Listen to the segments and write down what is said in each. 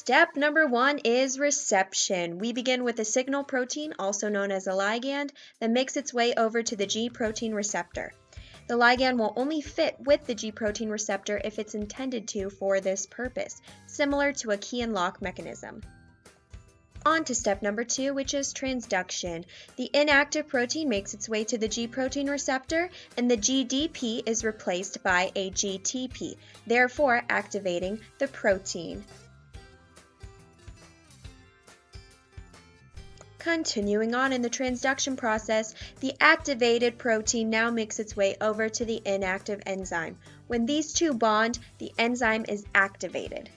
Step number 1 is reception. We begin with a signal protein, also known as a ligand, that makes its way over to the G protein receptor. The ligand will only fit with the G protein receptor if it's intended to for this purpose, similar to a key and lock mechanism. On to step number 2, which is transduction. The inactive protein makes its way to the G protein receptor, and the GDP is replaced by a GTP, therefore activating the protein. Continuing on in the transduction process, the activated protein now makes its way over to the inactive enzyme. When these two bond, the enzyme is activated.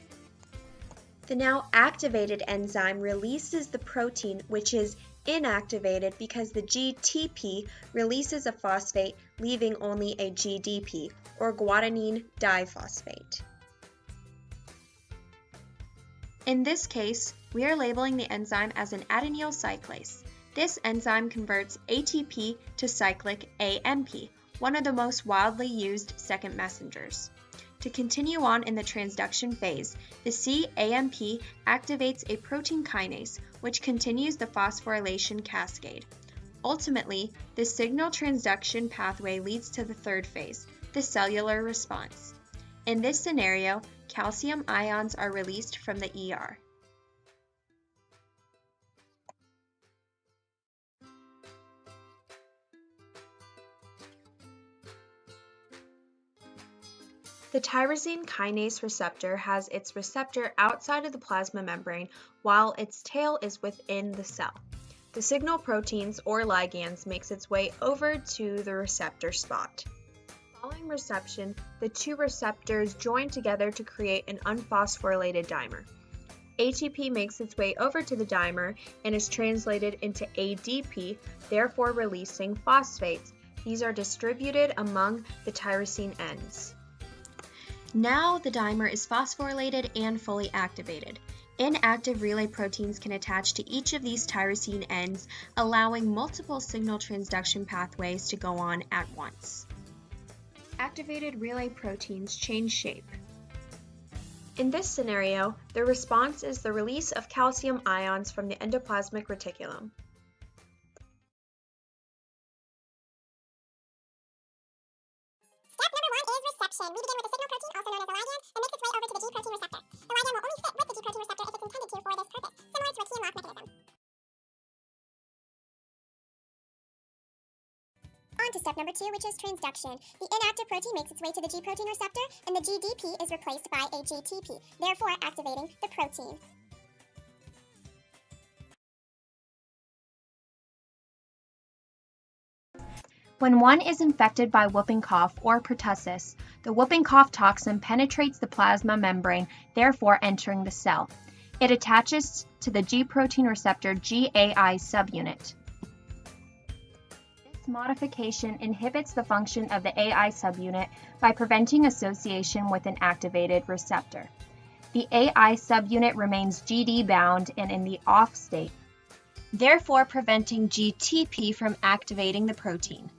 The now activated enzyme releases the protein, which is inactivated because the GTP releases a phosphate, leaving only a GDP, or guanine diphosphate. In this case, we are labeling the enzyme as an adenyl cyclase. This enzyme converts ATP to cyclic AMP, one of the most widely used second messengers. To continue on in the transduction phase, the cAMP activates a protein kinase, which continues the phosphorylation cascade. Ultimately, the signal transduction pathway leads to the third phase, the cellular response. In this scenario, calcium ions are released from the ER. The tyrosine kinase receptor has its receptor outside of the plasma membrane while its tail is within the cell. The signal proteins or ligands makes its way over to the receptor spot. Following reception, the two receptors join together to create an unphosphorylated dimer. ATP makes its way over to the dimer and is translated into ADP, therefore releasing phosphates. These are distributed among the tyrosine ends. Now the dimer is phosphorylated and fully activated. Inactive relay proteins can attach to each of these tyrosine ends, allowing multiple signal transduction pathways to go on at once. Activated relay proteins change shape. In this scenario, the response is the release of calcium ions from the endoplasmic reticulum. Step number 1 is reception. We begin with a signal protein, also known as a ligand, that makes its way over to the G protein receptor. The ligand will only fit with the G protein receptor if it's intended to for this purpose, similar to a key and lock mechanism. On to step number 2, which is transduction. The inactive protein makes its way to the G protein receptor, and the GDP is replaced by a GTP, therefore activating the protein. When one is infected by whooping cough or pertussis, the whooping cough toxin penetrates the plasma membrane, therefore entering the cell. It attaches to the G protein receptor GAI subunit. This modification inhibits the function of the AI subunit by preventing association with an activated receptor. The AI subunit remains GD bound and in the off state, therefore preventing GTP from activating the protein.